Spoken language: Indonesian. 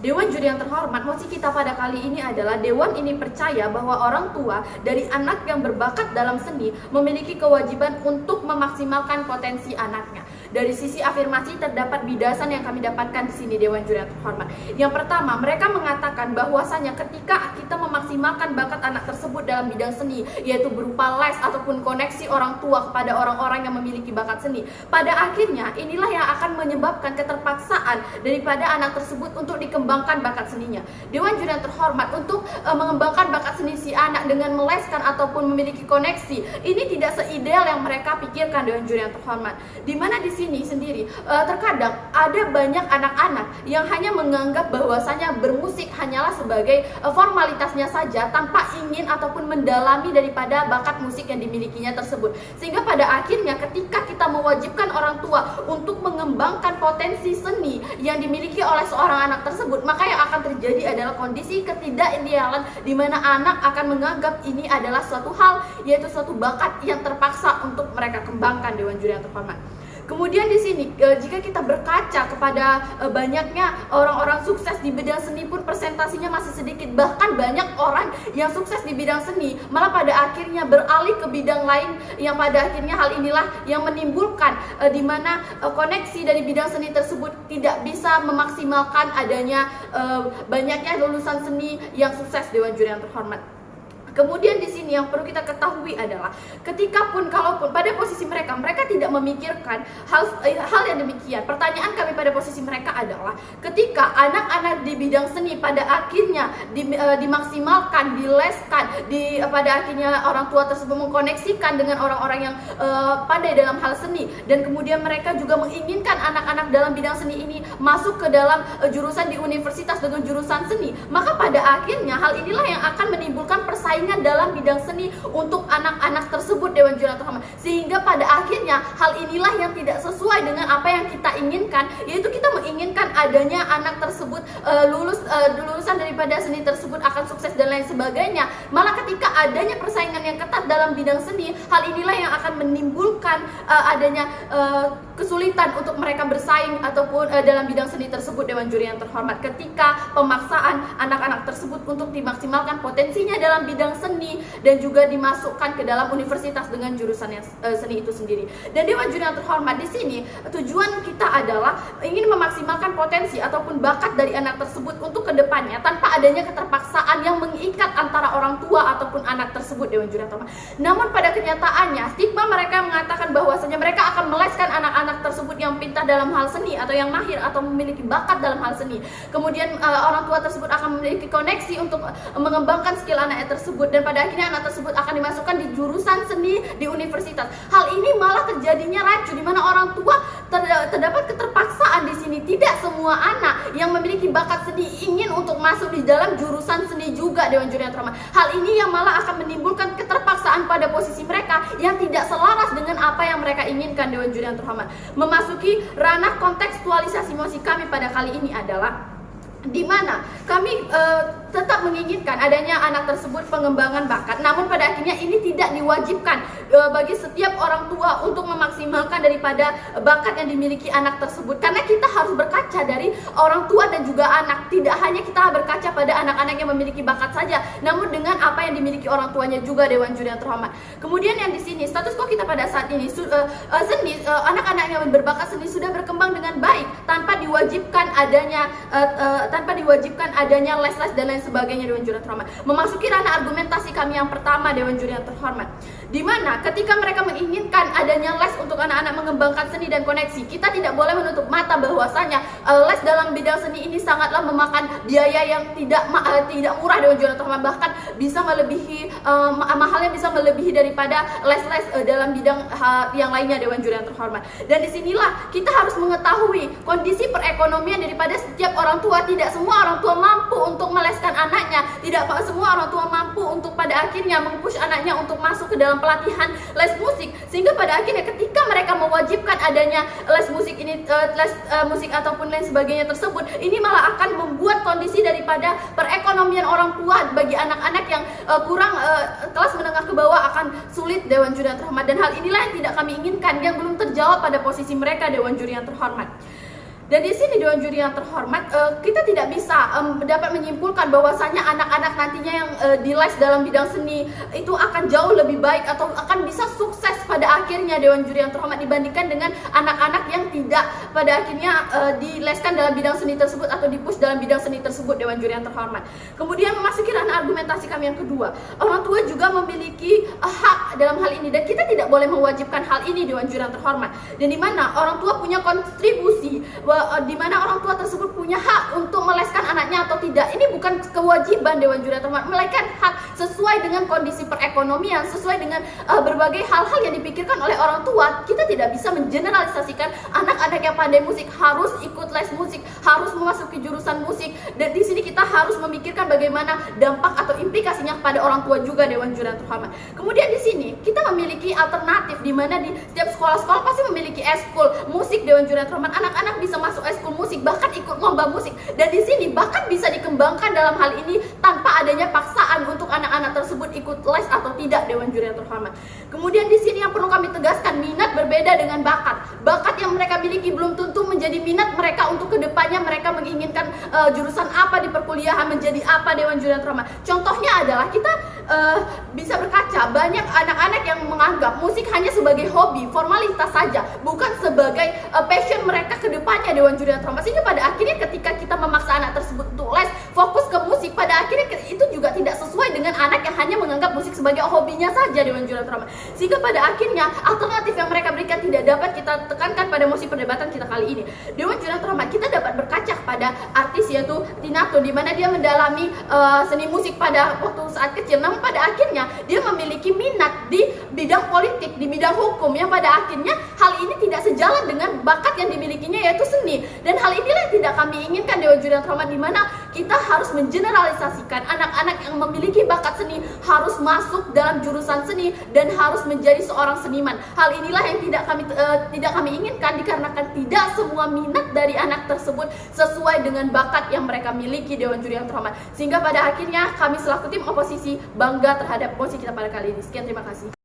Dewan juri yang terhormat, mosi kita pada kali ini adalah dewan ini percaya bahwa orang tua dari anak yang berbakat dalam seni memiliki kewajiban untuk memaksimalkan potensi anaknya. Dari sisi afirmasi terdapat bidasan yang kami dapatkan di sini dewan juri yang terhormat. Yang pertama, mereka mengatakan bahwasanya ketika kita memaksimalkan bakat anak tersebut dalam bidang seni, yaitu berupa les ataupun koneksi orang tua kepada orang-orang yang memiliki bakat seni, pada akhirnya inilah yang akan menyebabkan keterpaksaan daripada anak tersebut untuk dikembangkan bakat seninya. Dewan juri yang terhormat untuk mengembangkan bakat seni si anak dengan meleskan ataupun memiliki koneksi, ini tidak seideal yang mereka pikirkan dewan juri yang terhormat. Dimana di sini sendiri terkadang ada banyak anak-anak yang hanya menganggap bahwasanya bermusik hanyalah sebagai formalitasnya saja tanpa ingin ataupun mendalami daripada bakat musik yang dimilikinya tersebut. Sehingga pada akhirnya ketika kita mewajibkan orang tua untuk mengembangkan potensi seni yang dimiliki oleh seorang anak tersebut, maka yang akan terjadi adalah kondisi ketidakidealan di mana anak akan menganggap ini adalah suatu hal, yaitu suatu bakat yang terpaksa untuk mereka kembangkan dewan juri yang terhormat. Kemudian di sini jika kita berkaca kepada banyaknya orang-orang sukses di bidang seni pun persentasinya masih sedikit. Bahkan banyak orang yang sukses di bidang seni malah pada akhirnya beralih ke bidang lain, yang pada akhirnya hal inilah yang menimbulkan di mana koneksi dari bidang seni tersebut tidak bisa memaksimalkan adanya banyaknya lulusan seni yang sukses dewan juri yang terhormat. Kemudian di sini yang perlu kita ketahui adalah ketika pun kalaupun pada posisi mereka tidak memikirkan hal yang demikian. Pertanyaan kami pada posisi mereka adalah ketika anak-anak di bidang seni pada akhirnya dimaksimalkan, dileskan, pada akhirnya orang tua tersebut mengkoneksikan dengan orang-orang yang pandai dalam hal seni, dan kemudian mereka juga menginginkan anak-anak dalam bidang seni ini masuk ke dalam jurusan di universitas dengan jurusan seni, maka pada akhirnya hal inilah yang akan menimbulkan persaingan dalam bidang seni untuk anak-anak tersebut dewan juri yang terhormat. Sehingga pada akhirnya hal inilah yang tidak sesuai dengan apa yang kita inginkan, yaitu kita menginginkan adanya anak tersebut lulusan daripada seni tersebut akan sukses dan lain sebagainya. Malah ketika adanya persaingan yang ketat dalam bidang seni, hal inilah yang akan menimbulkan adanya kesulitan untuk mereka bersaing ataupun dalam bidang seni tersebut dewan juri yang terhormat, ketika pemaksaan anak-anak tersebut untuk dimaksimalkan potensinya dalam bidang seni dan juga dimasukkan ke dalam universitas dengan jurusan yang seni itu sendiri. Dan dewan juri yang terhormat di sini tujuan kita adalah ingin memaksimalkan potensi ataupun bakat dari anak tersebut untuk kedepannya tanpa adanya keterpaksaan yang mengikat antara orang tua ataupun anak tersebut dewan juri yang terhormat. Namun pada kenyataannya stigma mereka mengatakan bahwasanya mereka akan meleskan anak-anak tersebut yang pintar dalam hal seni atau yang mahir atau memiliki bakat dalam hal seni. Kemudian orang tua tersebut akan memiliki koneksi untuk mengembangkan skill anaknya tersebut, dan pada akhirnya anak tersebut akan dimasukkan di jurusan seni di universitas. Hal ini malah terjadinya rancu di mana orang tua terdapat keterpaksaan di sini. Tidak semua anak yang memiliki bakat seni ingin untuk masuk di dalam jurusan seni juga dewan juri yang terhormat. Hal ini yang malah akan menimbulkan keterpaksaan pada posisi mereka yang tidak selaras dengan apa yang mereka inginkan dewan juri yang terhormat. Memasuki ranah kontekstualisasi mosi kami pada kali ini adalah di mana kami tetap menginginkan adanya anak tersebut pengembangan bakat, namun pada akhirnya ini tidak diwajibkan bagi setiap orang tua untuk memaksimalkan daripada bakat yang dimiliki anak tersebut, karena kita harus berkaca dari orang tua dan juga anak. Tidak hanya kita berkaca pada anak-anak yang memiliki bakat saja, namun dengan apa yang dimiliki orang tuanya juga dewan juri yang terhormat. Kemudian yang di sini status quo kita pada saat ini seni, anak-anak yang berbakat seni sudah berkembang dengan baik tanpa diwajibkan adanya les-les dan lain sebagainya dewan juri yang terhormat. Memasuki ranah argumentasi kami yang pertama dewan juri yang terhormat, di mana ketika mereka menginginkan adanya les untuk anak-anak mengembangkan seni dan koneksi, kita tidak boleh menutup mata bahwasanya les dalam bidang seni ini sangatlah memakan biaya yang tidak murah dewan juri yang terhormat, bahkan bisa melebihi mahalnya bisa melebihi daripada les-les dalam bidang yang lainnya dewan juri yang terhormat. Dan disinilah kita harus mengetahui kondisi perekonomian daripada setiap orang tua. Tidak semua orang tua mampu untuk meleskan anaknya, tidak semua orang tua mampu untuk pada akhirnya mempush anaknya untuk masuk ke dalam pelatihan les musik, sehingga pada akhirnya ketika mereka mewajibkan adanya les musik ini, les musik ataupun lain sebagainya tersebut, ini malah akan membuat kondisi daripada perekonomian orang tua bagi anak-anak yang kurang kelas menengah ke bawah akan sulit dewan juri yang terhormat. Dan hal inilah yang tidak kami inginkan, yang belum terjawab pada posisi mereka dewan juri yang terhormat. Dan di sini Dewan Juri yang terhormat, kita tidak bisa dapat menyimpulkan bahwasanya anak-anak nantinya yang di les dalam bidang seni itu akan jauh lebih baik atau akan bisa sukses pada akhirnya Dewan Juri yang terhormat dibandingkan dengan anak-anak yang tidak pada akhirnya dileskan dalam bidang seni tersebut atau dipush dalam bidang seni tersebut, Dewan Juri yang terhormat. Kemudian memasuki ranah argumentasi kami yang kedua, orang tua juga memiliki hak dalam hal ini dan kita tidak boleh mewajibkan hal ini, Dewan Juri yang terhormat. Dan di mana orang tua punya kontribusi, di mana orang tua tersebut punya hak untuk meleskan anaknya atau tidak. Ini bukan kewajiban Dewan Juri yang terhormat, melainkan hak sesuai dengan kondisi perekonomian, sesuai dengan berbagai hal-hal yang dipikirkan oleh orang tua. Kita tidak bisa mengeneralisasikan anak-anak yang pandai musik harus ikut les musik, harus memasuki jurusan musik. Dan di sini kita harus memikirkan bagaimana dampak atau implikasinya pada orang tua juga, Dewan Juri yang terhormat. Kemudian di sini kita memiliki alternatif di mana di setiap sekolah-sekolah pasti memiliki eskul musik, Dewan Juri yang terhormat. Anak-anak bisa masuk eskul musik, bahkan ikut lomba musik. Dan di sini bahkan bisa dikembangkan dalam hal ini tanpa adanya paksaan untuk anak-anak tersebut ikut les atau tidak, Dewan Juri yang terhormat. Kemudian di sini yang perlu kami tegaskan, minat berbeda dengan bakat. Bakat yang mereka miliki belum tentu menjadi minat mereka untuk kedepannya mereka menginginkan jurusan apa di perkuliahan, menjadi apa, Dewan Juri yang terhormat. Contohnya adalah kita bisa berkaca banyak anak-anak yang menganggap musik hanya sebagai hobi, formalitas saja, bukan sebagai passion mereka ke depannya, Dewan Juri yang terhormat. Sehingga pada akhirnya ketika kita memaksa anak tersebut untuk les, fokus ke musik, pada akhirnya itu juga tidak sesuai dengan anak yang hanya menganggap musik sebagai hobinya saja, Dewan Juri yang terhormat. Sehingga pada akhirnya alternatif yang mereka berikan tidak dapat kita tekankan pada mosi perdebatan kita kali ini. Dewan Juri yang terhormat, kita dapat berkaca pada artis yaitu Tinato, di mana dia mendalami seni musik pada waktu saat kecil, namun pada akhirnya dia memiliki minat di bidang politik, di bidang hukum, yang pada akhirnya hal ini tidak sejalan dengan bakat yang dimilikinya yaitu seni. Dan hal inilah yang tidak kami inginkan, Dewan Juri yang terhormat, di mana kita harus mengeneralisasikan anak-anak yang memiliki bakat seni harus masuk dalam jurusan seni dan harus menjadi seorang seniman. Hal inilah yang tidak kami inginkan, dikarenakan tidak semua minat dari anak tersebut sesuai dengan bakat yang mereka miliki, Dewan Juri yang terhormat. Sehingga pada akhirnya kami selaku tim oposisi bangga terhadap posisi kita pada kali ini. Sekian, terima kasih.